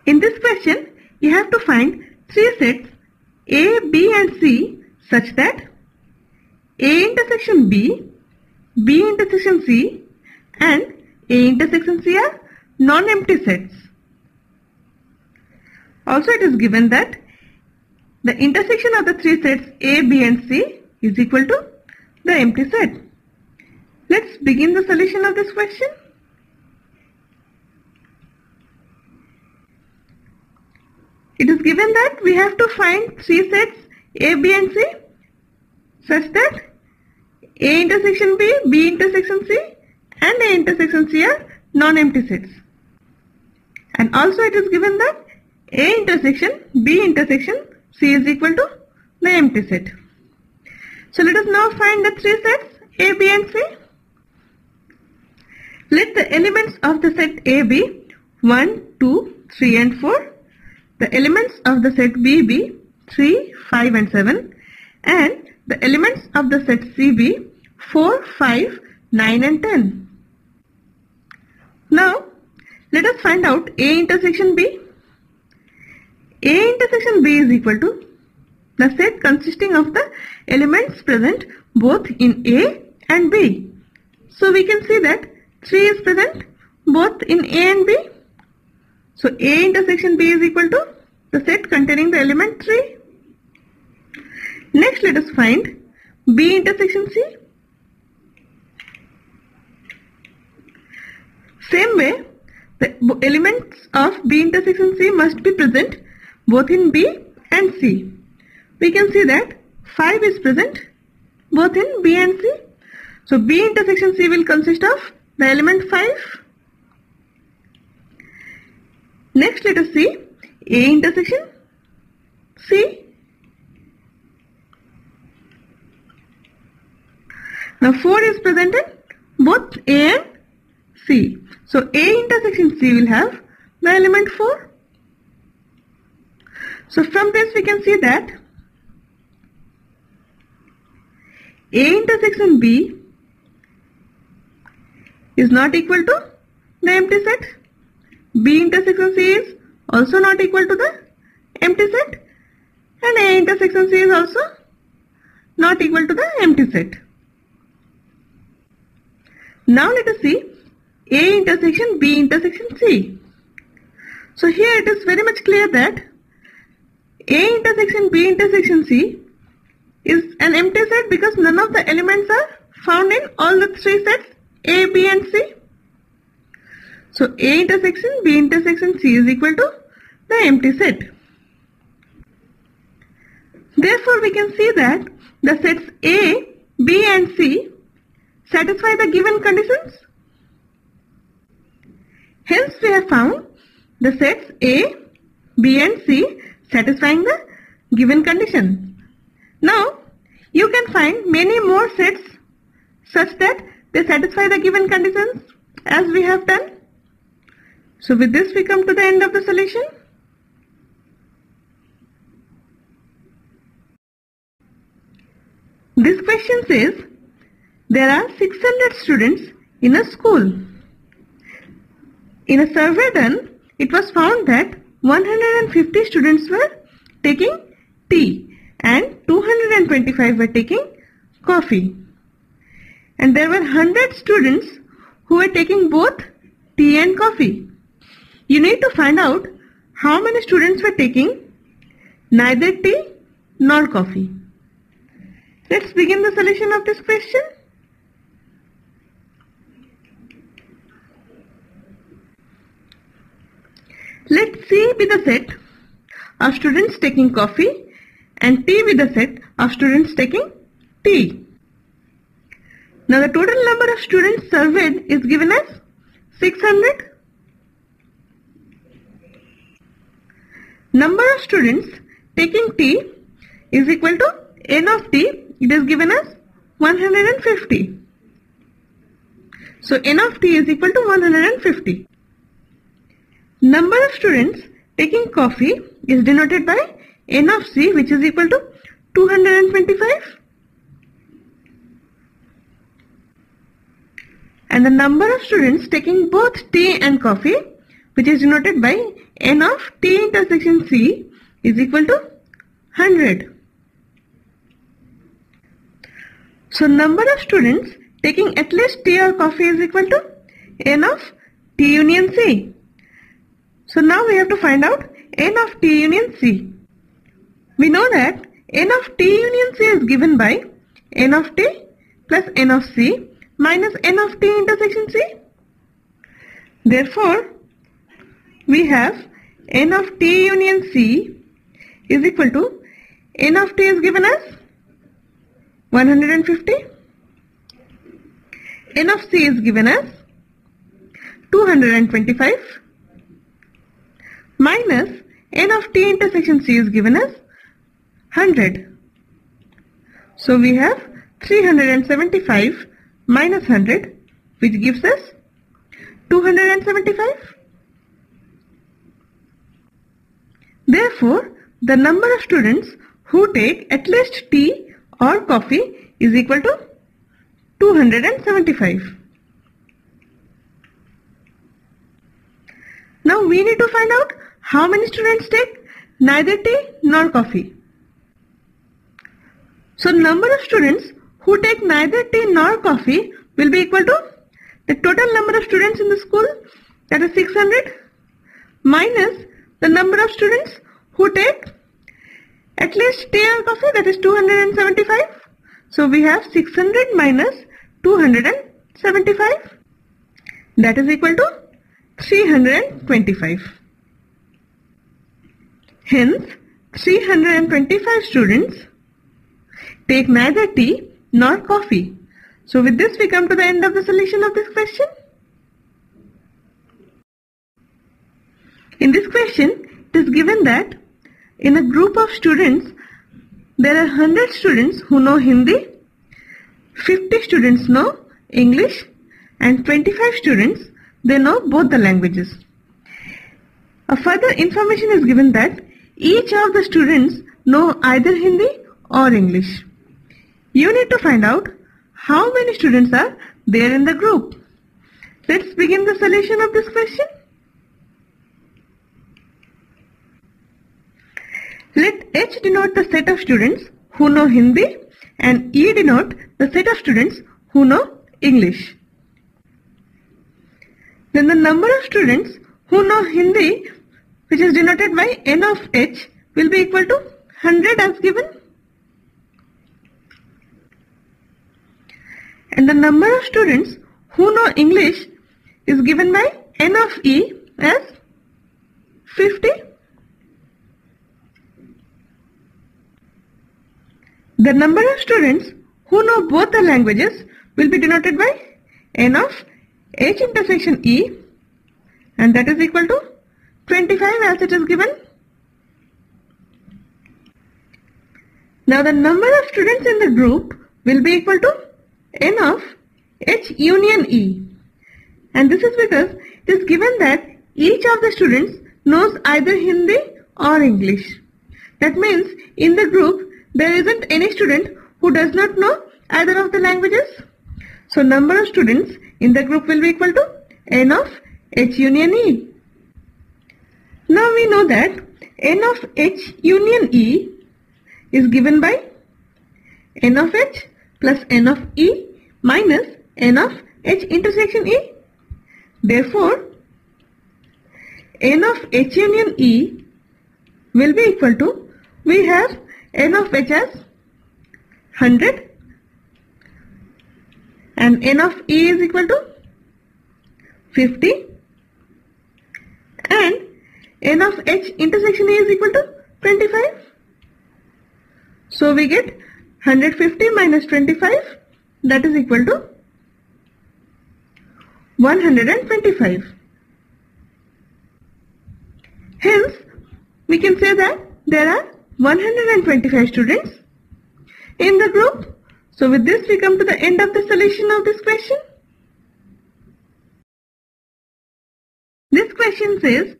In this question, you have to find three sets A, B and C such that A intersection B, B intersection C and A intersection C are non-empty sets. Also, it is given that the intersection of the three sets A, B and C is equal to the empty set. Let's begin the solution of this question. It is given that we have to find three sets A, B and C such that A intersection B, B intersection C and A intersection C are non-empty sets. And also it is given that A intersection B intersection C is equal to the empty set. So let us now find the three sets A, B and C. Let the elements of the set A be 1, 2, 3 and 4. The elements of the set B be 3, 5 and 7. And the elements of the set C be 4, 5, 9 and 10. Now let us find out A intersection B. A intersection B is equal to the set consisting of the elements present both in A and B. So we can see that 3 is present both in A and B. So A intersection B is equal to the set containing the element 3. Next let us find B intersection C. Same way, the elements of B intersection C must be present both in B and C. We can see that 5 is present both in B and C. So B intersection C will consist of the element 5. Next let us see A intersection C. Now 4 is present in both A and C. So A intersection C will have the element 4. So from this we can see that A intersection B is not equal to the empty set. B intersection C is also not equal to the empty set. And A intersection C is also not equal to the empty set. Now let us see A intersection B intersection C. So here it is very much clear that A intersection B intersection C is an empty set because none of the elements are found in all the three sets A, B and C. So A intersection B intersection C is equal to the empty set. Therefore we can see that the sets A, B and C satisfy the given conditions. Hence we have found the sets A, B and C satisfying the given condition. Now you can find many more sets such that they satisfy the given conditions as we have done. So with this we come to the end of the solution. This question says there are 600 students in a school. In a survey done, it was found that 150 students were taking tea and 225 were taking coffee. And there were 100 students who were taking both tea and coffee. You need to find out how many students were taking neither tea nor coffee. Let's begin the solution of this question. Let C be the set of students taking coffee and T be the set of students taking tea. Now the total number of students surveyed is given as 600. Number of students taking tea is equal to N of T. It is given as 150. So N of T is equal to 150. Number of students taking coffee is denoted by N of C, which is equal to 225. And the number of students taking both tea and coffee, which is denoted by n of t intersection c is equal to 100. So number of students taking at least tea or coffee is equal to n of t union c. So now we have to find out n of t union c. We know that n of t union c is given by n of t plus n of c minus n of t intersection c. Therefore, we have n of t union c is equal to n of t is given as 150, n of c is given as 225 minus n of t intersection c is given as 100. So we have 375 minus 100, which gives us 275. Therefore, the number of students who take at least tea or coffee is equal to 275. Now we need to find out how many students take neither tea nor coffee. So number of students who take neither tea nor coffee will be equal to the total number of students in the school, that is 600, minus the number of students who take at least tea or coffee, that is 275. So we have 600 minus 275, that is equal to 325. Hence, 325 students take neither tea nor coffee. So with this we come to the end of the solution of this question. In this question, it is given that in a group of students, there are 100 students who know Hindi, 50 students know English, and 25 students, they know both the languages. A further information is given that each of the students know either Hindi or English. You need to find out how many students are there in the group. Let's begin the solution of this question. Let H denote the set of students who know Hindi and E denote the set of students who know English. Then the number of students who know Hindi, which is denoted by n of H, will be equal to 100 as given. And the number of students who know English is given by n of E as 50. The number of students who know both the languages will be denoted by n of H intersection E, and that is equal to 25 as it is given. Now the number of students in the group will be equal to n of H union E, and this is because it is given that each of the students knows either Hindi or English. That means in the group there isn't any student who does not know either of the languages. So number of students in the group will be equal to n of H union E. Now we know that n of H union E is given by n of H plus n of E minus n of H intersection E. Therefore, n of H union E will be equal to, we have n of H as 100 and n of E is equal to 50 and n of H intersection E is equal to 25. So we get 150 minus 25, that is equal to 125. Hence, we can say that there are 125 students in the group. So with this we come to the end of the solution of this question. This question says,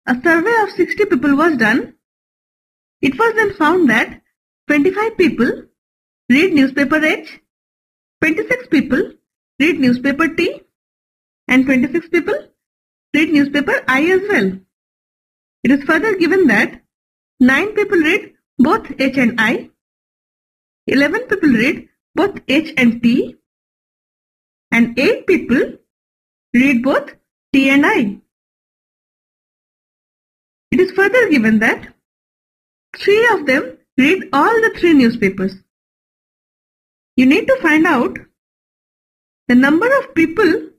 a survey of 60 people was done. It was then found that 25 people read newspaper H, 26 people read newspaper T, and 26 people read newspaper I as well. It is further given that 9 people read both H and I, 11 people read both H and T, and 8 people read both T and I. It is further given that 3 of them read all the 3 newspapers. You need to find out the number of people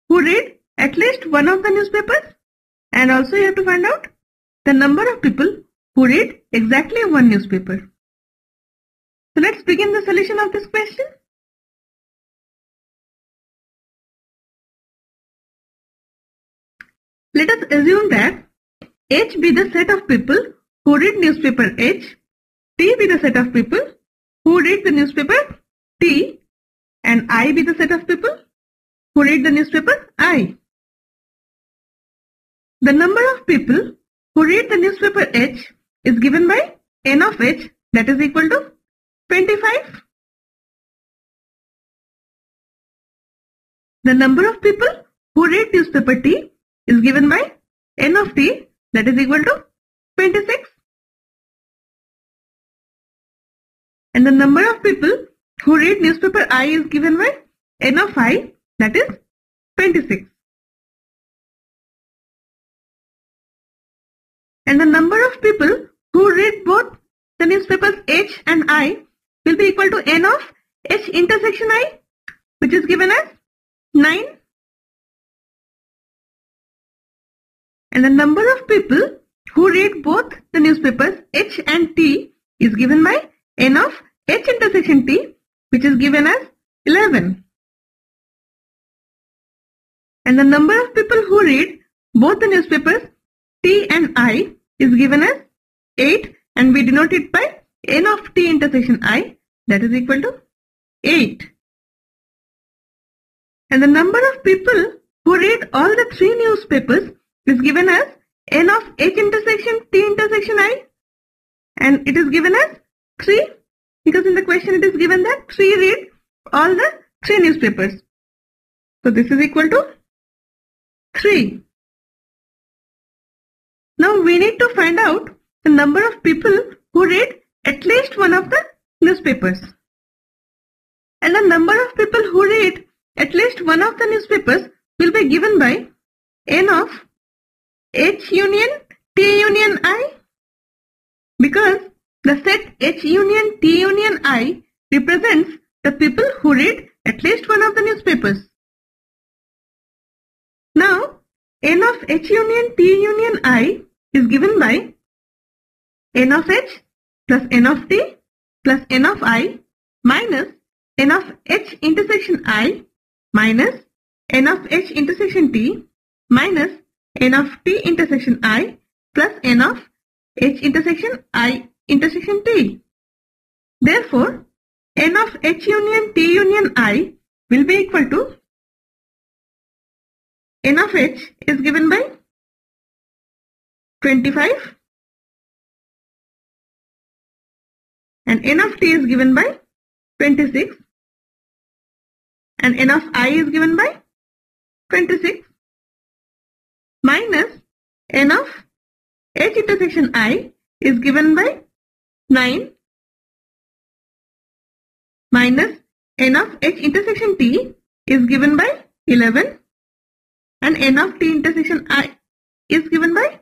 who read at least one of the newspapers, and also you have to find out the number of people who read exactly one newspaper. So let's begin the solution of this question. Let us assume that H be the set of people who read newspaper H, T be the set of people who read the newspaper T, and I be the set of people who read the newspaper I. The number of people who read the newspaper H is given by N of H, that is equal to 25. The number of people who read newspaper T is given by N of T, that is equal to 26. And the number of people who read newspaper I is given by N of I, that is 26. And the number of people who read both the newspapers H and I will be equal to N of H intersection I, which is given as 9. And the number of people who read both the newspapers H and T is given by N of H intersection T, which is given as 11. And the number of people who read both the newspapers T and I is given as 8, and we denote it by N of T intersection I, that is equal to 8. And the number of people who read all the 3 newspapers is given as N of H intersection T intersection I, and it is given as 3, because in the question it is given that 3 read all the 3 newspapers. So this is equal to 3. Now we need to find out the number of people who read at least one of the newspapers. And the number of people who read at least one of the newspapers will be given by N of H union T union I, because the set H union T union I represents the people who read at least one of the newspapers. Now N of H union T union I is given by N of H plus N of T plus N of I minus N of H intersection I minus N of H intersection T minus N of T intersection I plus N of H intersection I intersection T. Therefore, N of H union T union I will be equal to N of H is given by 25 and N of T is given by 26 and N of I is given by 26 minus N of H intersection I is given by 9 minus N of H intersection T is given by 11 and N of T intersection I is given by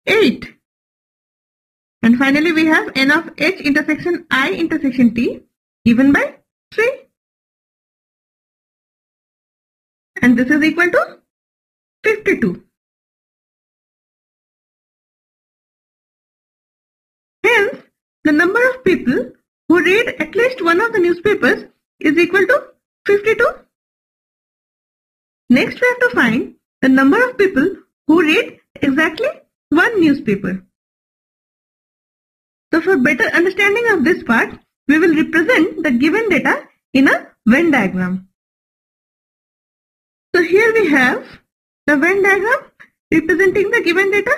8. And finally we have N of H intersection I intersection T given by 3. And this is equal to 52. Hence, the number of people who read at least one of the newspapers is equal to 52. Next we have to find the number of people who read exactly one newspaper. So for better understanding of this part, we will represent the given data in a Venn diagram. So here we have the Venn diagram representing the given data.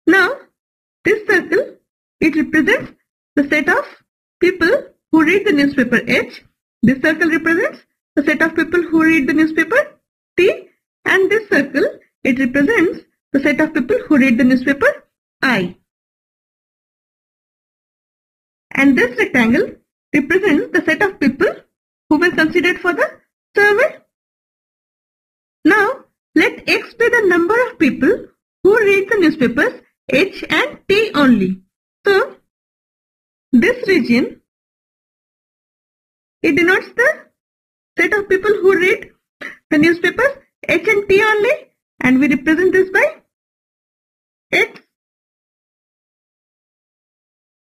Now this circle, it represents the set of people who read the newspaper H. This circle represents the set of people who read the newspaper T, and this circle it represents the set of people who read the newspaper I. And this rectangle represents the set of people who were considered for the survey. Now, let X be the number of people who read the newspapers H and T only. So, this region, it denotes the set of people who read the newspapers H and T only, and we represent this by X.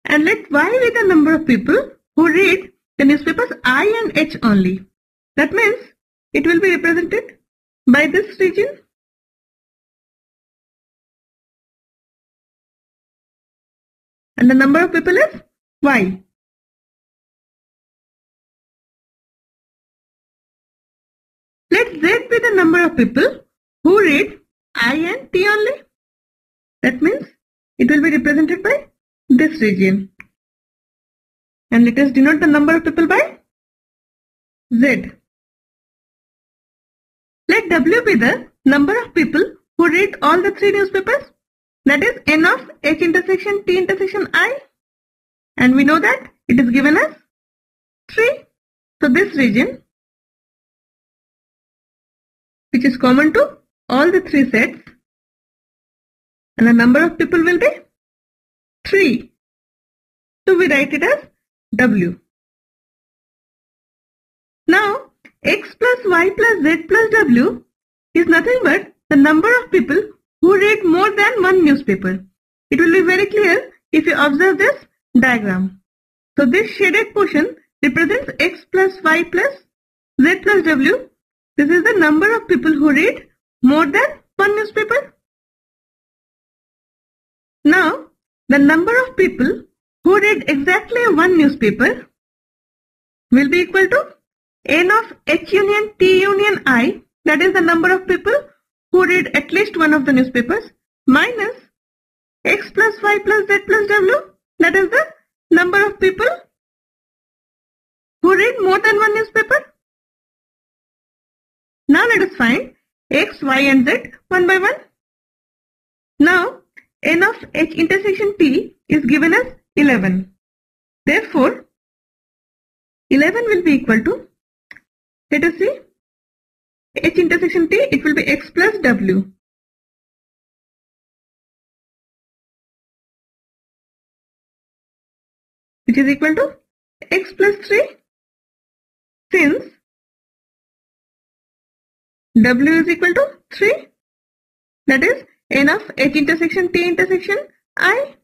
And let Y be the number of people who read the newspapers I and H only. That means it will be represented by this region. And the number of people is Y. Let Z be the number of people who read I and T only. That means it will be represented by this region. And let us denote the number of people by Z. Let W be the number of people who read all the three newspapers. That is N of H intersection T intersection I. And we know that it is given as 3. So this region, which is common to all the three sets, and the number of people will be 3. So we write it as W. Now, X plus Y plus Z plus W is nothing but the number of people who read more than one newspaper. It will be very clear if you observe this diagram. So this shaded portion represents X plus Y plus Z plus W. This is the number of people who read more than one newspaper. Now, the number of people who read exactly one newspaper will be equal to N of H union T union I, that is the number of people who read at least one of the newspapers, minus X plus Y plus Z plus W, that is the number of people who read more than one newspaper. Now let us find X, Y and Z one by one. Now, N of H intersection T is given as 11. Therefore, 11 will be equal to, let us see, H intersection T, it will be X plus W. Which is equal to X plus 3. Since W is equal to 3, that is N of H intersection T intersection I.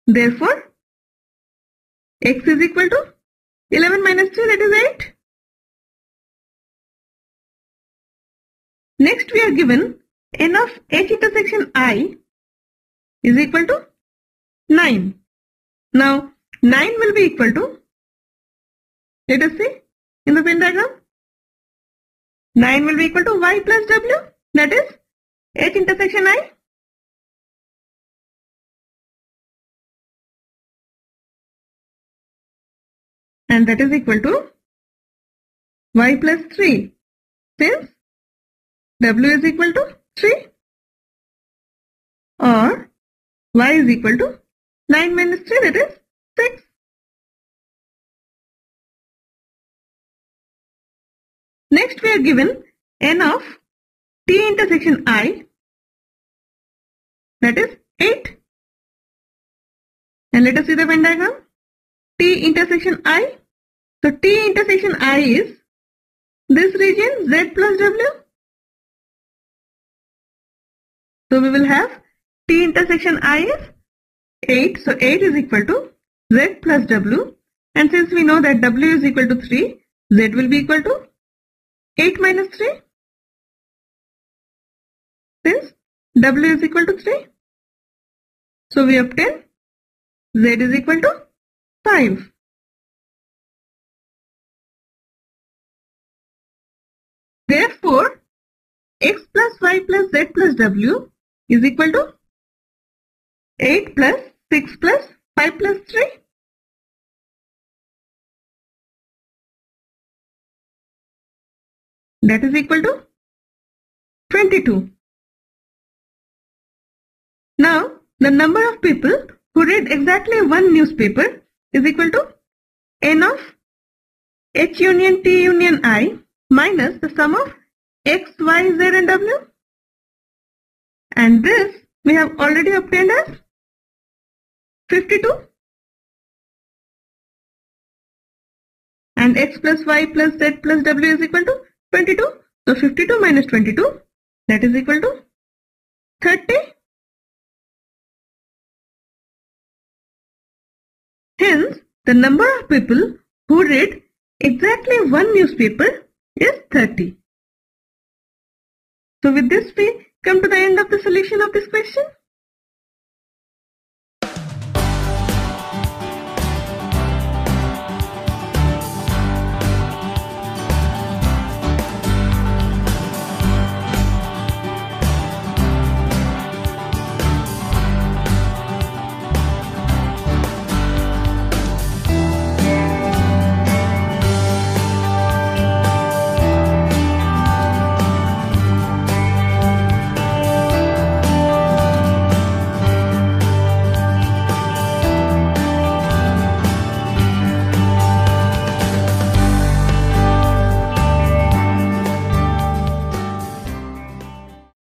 Therefore, X is equal to 11 minus 3, that is 8. Next we are given N of H intersection I is equal to 9. Now 9 will be equal to, let us see in the Venn diagram, 9 will be equal to Y plus W, that is H intersection I. And that is equal to Y plus 3, since W is equal to 3, or Y is equal to 9 minus 3, that is 6. Next we are given N of T intersection I, that is 8. And let us see the Venn diagram. T intersection I. So T intersection I is this region Z plus W. So we will have T intersection I is 8. So 8 is equal to Z plus W. And since we know that W is equal to 3, Z will be equal to 8 minus 3. Since W is equal to 3. So we obtain Z is equal to 5. Therefore, X plus Y plus Z plus W is equal to 8 plus 6 plus 5 plus 3. That is equal to 22. Now, the number of people who read exactly one newspaper is equal to n of H union T union I minus the sum of X, Y, Z and W. And this we have already obtained as 52. And X plus Y plus Z plus W is equal to 22. So 52 minus 22, that is equal to 30. Hence, the number of people who read exactly one newspaper is 30. So with this we come to the end of the solution of this question.